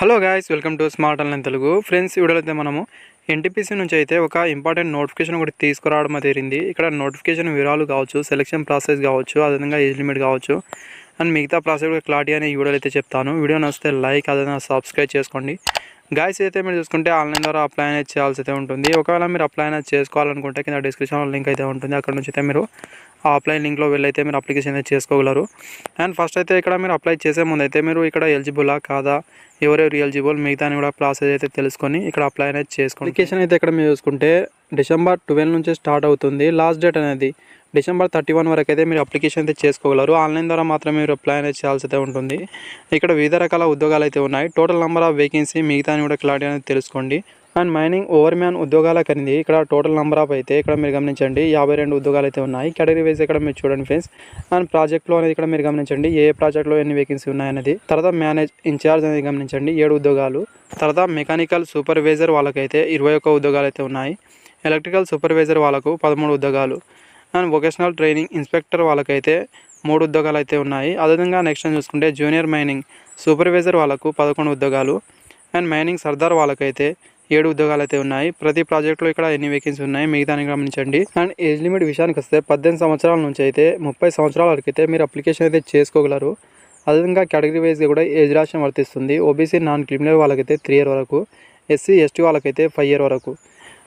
Hello guys, welcome to smart online Telugu. Friends, ఈ వీడియోలో అయితే మనము ఎన్టీపీసీ నుంచి అయితే ఒక ఇంపార్టెంట్ నోటిఫికేషన్ ఒకటి తీసుకురావడం జరిగింది. ఇక్కడ నోటిఫికేషన్ వివరాలు కావచ్చు, సెలక్షన్ ప్రాసెస్ కావచ్చు, అదేవిధంగా ఏజ్ లిమిట్ కావచ్చు అండ్ మిగతా ప్రాసెస్ కూడా క్లారిటీ అనే ఈ వీడియోలో అయితే చెప్తాను. వీడియో నచ్చితే లైక్, అదేవిధంగా సబ్స్క్రైబ్ చేసుకోండి. గాయ్స్, అయితే మీరు చూసుకుంటే ఆన్లైన్ ద్వారా అప్లై అనేది చేయాల్సి అయితే ఉంటుంది. ఒకవేళ మీరు అప్లై అనేది చేసుకోవాలనుకుంటే కింద డిస్క్రిప్షన్లో లింక్ అయితే ఉంటుంది. అక్కడ నుంచి అయితే మీరు ఆ అప్లై లింక్లో వెళ్ళైతే మీరు అప్లికేషన్ అయితే చేసుకోగలరు. అండ్ ఫస్ట్ అయితే ఇక్కడ మీరు అప్లై చేసే ముందు అయితే మీరు ఇక్కడ ఎలిజిబులా కాదా, ఎవరెవరు ఎలిజిబుల్, మిగతా కూడా ప్రాసెస్ అయితే తెలుసుకొని ఇక్కడ అప్లై అనేది చేసుకోండి. అప్లికేషన్ అయితే ఇక్కడ మీరు చూసుకుంటే December 12 నుంచి స్టార్ట్ అవుతుంది. లాస్ట్ డేట్ అనేది December 31 వరకు అయితే మీరు అప్లికేషన్ అయితే చేసుకోగలరు. ఆన్లైన్ ద్వారా మాత్రమే మీరు అప్లై అనేది చేయాల్సి అయితే ఉంటుంది. ఇక్కడ వివిధ రకాల ఉద్యోగాలు అయితే ఉన్నాయి. టోటల్ నెంబర్ ఆఫ్ వేకెన్సీ, మిగతా కూడా క్లారిటీ అనేది తెలుసుకోండి. అండ్ మైనింగ్ ఓవర్ మ్యాన్ ఉద్యోగాలకు అనేది ఇక్కడ టోటల్ నెంబర్ ఆఫ్ అయితే ఇక్కడ మీరు గమనించండి 52 ఉద్యోగాలు అయితే ఉన్నాయి. కేటగిరీ వైజ్ ఇక్కడ మీరు చూడండి ఫ్రెండ్స్. అండ్ ప్రాజెక్ట్లో అనేది ఇక్కడ మీరు గమనించండి ఏ ప్రాజెక్ట్లో ఎన్ని వేకెన్సీ ఉన్నాయనేది. తర్వాత మేనేజ్ ఇన్ఛార్జ్ అనేది గమనించండి 7 ఉద్యోగాలు. తర్వాత మెకానికల్ సూపర్వైజర్ వాళ్ళకైతే 21 ఉద్యోగాలు అయితే ఉన్నాయి. ఎలక్ట్రికల్ సూపర్వైజర్ వాళ్ళకు 13 ఉద్యోగాలు. అండ్ వొకేషనల్ ట్రైనింగ్ ఇన్స్పెక్టర్ వాళ్ళకైతే 3 ఉద్యోగాలు అయితే ఉన్నాయి. అదేవిధంగా నెక్స్ట్ చూసుకుంటే జూనియర్ మైనింగ్ సూపర్వైజర్ వాళ్ళకు 11 ఉద్యోగాలు. అండ్ మైనింగ్ సర్దార్ వాళ్ళకైతే 7 ఉద్యోగాలు అయితే ఉన్నాయి. ప్రతి ప్రాజెక్టులో ఇక్కడ ఎన్ని వేకెన్సీ ఉన్నాయి మిగతాని గమనించండి. అండ్ ఏజ్ లిమిట్ విషయానికి వస్తే 18 సంవత్సరాల నుంచి అయితే 30 సంవత్సరాల వరకు అయితే మీరు అప్లికేషన్ అయితే చేసుకోగలరు. అదేవిధంగా కేటగిరీ వైజ్గా కూడా ఏజ్ రాష్ట్రం వర్తిస్తుంది. ఓబీసీ నాన్ క్రిమినల్ వాళ్ళకైతే 3 ఇయర్ వరకు, ఎస్సీ ఎస్టీ వాళ్ళకైతే 5 ఇయర్ వరకు.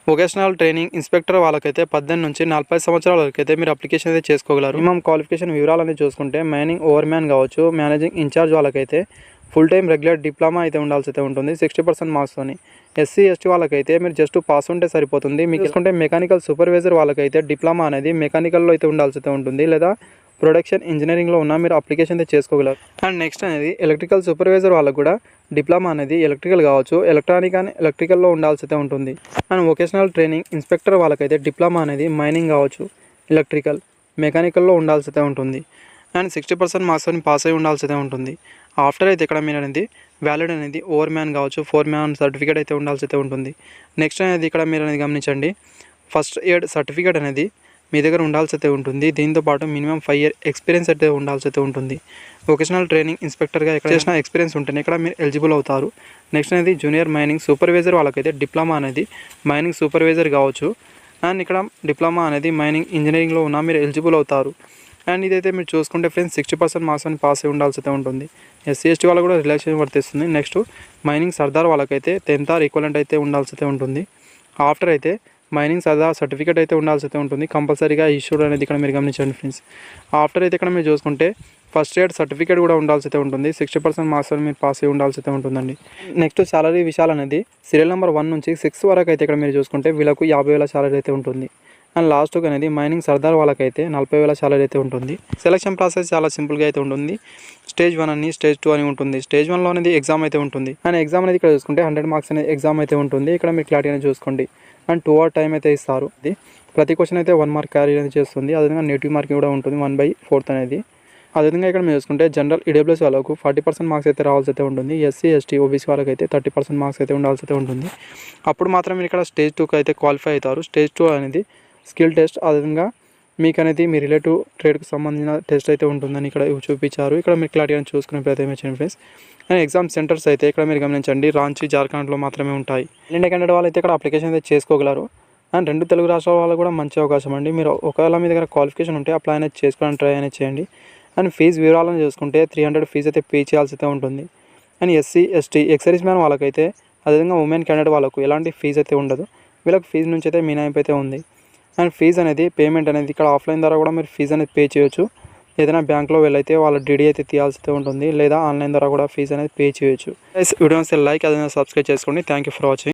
వొకేషనల్ ట్రైనింగ్ ఇన్స్పెక్టర్ వాళ్ళకైతే 18 నుంచి 40 సంవత్సరాల వరకు అయితే మీరు అప్లికేషన్ అయితే చేసుకోగలరు. మినిమం క్వాలిఫికేషన్ వివరాలని చూసుకుంటే మైనింగ్ ఓవర్ మ్యాన్ కావచ్చు, మేనేజింగ్ ఇన్ఛార్జ్ వాళ్ళకైతే ఫుల్ టైం రెగ్యులర్ డిప్లొమా అయితే ఉండాల్సి అయితే ఉంటుంది 60% మార్క్స్తోని. ఎస్సీ ఎస్టీ వాళ్ళకైతే మీరు జస్ట్ పాస్ ఉంటే సరిపోతుంది. మీకు చూసుకుంటే మెకానికల్ సూపర్వైజర్ వాళ్ళకైతే డిప్లొమా అనేది మెకానికల్లో అయితే ఉండాల్సి అయితే ఉంటుంది, లేదా ప్రొడక్షన్ ఇంజనీరింగ్లో ఉన్న మీరు అప్లికేషన్ అయితే చేసుకోగలరు. అండ్ నెక్స్ట్ అనేది ఎలక్ట్రికల్ సూపర్వైజర్ వాళ్ళకు కూడా డిప్లొమా అనేది ఎలక్ట్రికల్ కావచ్చు, ఎలక్ట్రానిక్ అని ఎలక్ట్రికల్లో ఉండాల్సి అయితే ఉంటుంది. అండ్ వొకేషనల్ ట్రైనింగ్ ఇన్స్పెక్టర్ వాళ్ళకైతే డిప్లొమా అనేది మైనింగ్ కావచ్చు, ఎలక్ట్రికల్, మెకానికల్లో ఉండాల్సి అయితే ఉంటుంది. అండ్ 60% మార్క్స్ని పాస్ అయి ఉండాల్సి అయితే ఉంటుంది. ఆఫ్టర్ అయితే ఇక్కడ మీరు అనేది వ్యాలిడ్ అనేది ఓవర్ మ్యాన్ కావచ్చు, 4 మ్యాన్ సర్టిఫికేట్ అయితే ఉండాల్సి అయితే ఉంటుంది. నెక్స్ట్ అనేది ఇక్కడ మీరు అనేది గమనించండి, ఫస్ట్ ఎయిడ్ సర్టిఫికేట్ అనేది మీ దగ్గర ఉండాల్సి అయితే ఉంటుంది. దీంతోపాటు మినిమం 5 ఇయర్ ఎక్స్పీరియన్స్ అయితే ఉండాల్సి అయితే ఉంటుంది. వొకేషనల్ ట్రైనింగ్ ఇన్స్పెక్టర్గా ఇక్కడ చేసిన ఎక్స్పీరియన్స్ ఉంటేనే ఇక్కడ మీరు ఎలిజిబుల్ అవుతారు. నెక్స్ట్ అనేది జూనియర్ మైనింగ్ సూపర్వైజర్ వాళ్ళకైతే డిప్లొమా అనేది మైనింగ్ సూపర్వైజర్ కావచ్చు. అండ్ ఇక్కడ డిప్లొమా అనేది మైనింగ్ ఇంజనీరింగ్లో ఉన్న మీరు ఎలిజిబుల్ అవుతారు. అండ్ ఇదైతే మీరు చూసుకుంటే ఫ్రెండ్స్ 60% మార్క్స్ అని పాస్ అయి ఉండాల్సి అయితే ఉంటుంది. ఎస్సీ ఎస్టీ వాళ్ళకు కూడా రిలాక్సేషన్ వర్తిస్తుంది. నెక్స్ట్ మైనింగ్ సర్దార్ వాళ్ళకైతే 10th ఆర్ ఈక్వలెంట్ అయితే ఉండాల్సి అయితే ఉంటుంది. ఆఫ్టర్ అయితే మైనింగ్ సర్దార్ సర్టిఫికేట్ అయితే ఉండాల్సి అయితే ఉంటుంది. కంపల్సరీగా ఇష్యూడ్ అనేది ఇక్కడ మీరు గమనించండి ఫ్రెండ్స్. ఆఫ్టర్ అయితే ఇక్కడ మీరు చూసుకుంటే ఫస్ట్ ఎయిడ్ సర్టిఫికేట్ కూడా ఉండాల్సి అయితే ఉంటుంది. 60% మార్క్స్ అని మీరు పాస్ అయి ఉండాల్సి అయితే ఉంటుందండి. నెక్స్ట్ సాలరీ విషయాలు అనేది సీరియల్ నెంబర్ 1 నుంచి 6 వరకు అయితే ఇక్కడ మీరు చూసుకుంటే వీళ్ళకు 50,000 సాలరీ అయితే ఉంటుంది. అండ్ లాస్ట్గా అనేది మైనింగ్ సర్దార్ వాళ్ళకైతే 40,000 సాలరీ అయితే ఉంటుంది. సెలక్షన్ ప్రాసెస్ చాలా సింపుల్గా అయితే ఉంటుంది. స్టేజ్ 1 అని, స్టేజ్ 2 అని ఉంటుంది. స్టేజ్ 1లో అనేది ఎగ్జామ్ అయితే ఉంటుంది. అండ్ ఎగ్జామ్ అనేది ఇక్కడ చూసుకుంటే 100 మార్క్స్ అనేది ఎగ్జామ్ అయితే ఉంటుంది. ఇక్కడ మీరు క్లారిటీ అనేది చూసుకోండి. అండ్ 2 hour టైం అయితే ఇస్తారు. ఇది ప్రతి క్వశ్చన్ అయితే 1 మార్క్ క్యారీ అనేది చేస్తుంది. అదేవిధంగా నెగిటివ్ మార్కింగ్ కూడా ఉంటుంది 1/4 అనేది. అదేవిధంగా ఇక్కడ మీరు చూసుకుంటే జనరల్ ఈడబ్ల్యూఎస్ వాళ్ళకు 40% మార్క్స్ అయితే రావాల్సి అయితే ఉంటుంది. ఎస్సీ ఎస్టీ ఓబీసీ వాళ్ళకి అయితే 30% మార్క్స్ అయితే ఉండాల్సి అయితే ఉంటుంది. అప్పుడు మాత్రం మీరు ఇక్కడ స్టేజ్ 2కి అయితే క్వాలిఫై అవుతారు. స్టేజ్ 2 అనేది స్కిల్ టెస్ట్, అదేవిధంగా మీకు అనేది మీ రిలేటివ్ ట్రేడ్కి సంబంధించిన టెస్ట్ అయితే ఉంటుందని ఇక్కడ చూపించారు. ఇక్కడ మీరు క్లారిటీగా చూసుకునే ప్రయత్నం చేయండి ఫ్రెండ్స్. అండ్ ఎగ్జామ్ సెంటర్స్ అయితే ఇక్కడ మీరు గమనించండి రాంచీ, జార్ఖండ్లో మాత్రమే ఉంటాయి. ఇండియా క్యాండిడేట్ వాళ్ళు అయితే ఇక్కడ అప్లికేషన్ అయితే చేసుకోగలరు. అండ్ 2 తెలుగు రాష్ట్రాల వాళ్ళకు కూడా మంచి అవకాశం అండి. మీరు ఒకవేళ మీ దగ్గర క్వాలిఫికేషన్ ఉంటే అప్లై అనేది చేసుకోవడానికి ట్రై అనేది చేయండి. అండ్ ఫీజు వివరాలను చూసుకుంటే 300 ఫీజు అయితే పే చేయాల్సి అయితే ఉంటుంది. And SC ST excise man వాళ్ళకైతే, అదేవిధంగా ఉమెన్ క్యాండిడేట్ వాళ్ళకు ఎలాంటి ఫీజు అయితే ఉండదు. వీళ్ళకి ఫీజు నుంచి అయితే మినహాయింపు అయితే ఉంది. అండ్ ఫీజు అనేది పేమెంట్ అనేది ఇక్కడ ఆఫ్లైన్ ద్వారా కూడా మీరు ఫీజు అనేది పే చేయొచ్చు. ఏదైనా బ్యాంక్లో వెళ్ళైతే వాళ్ళ డీడీ అయితే తీయాల్సి అయితే ఉంటుంది, లేదా ఆన్లైన్ ద్వారా కూడా ఫీజు అనేది పే చేయొచ్చు. వీడియోస్ లైక్, అదేవిధంగా సబ్స్క్రైబ్ చేసుకోండి. Thank you for watching.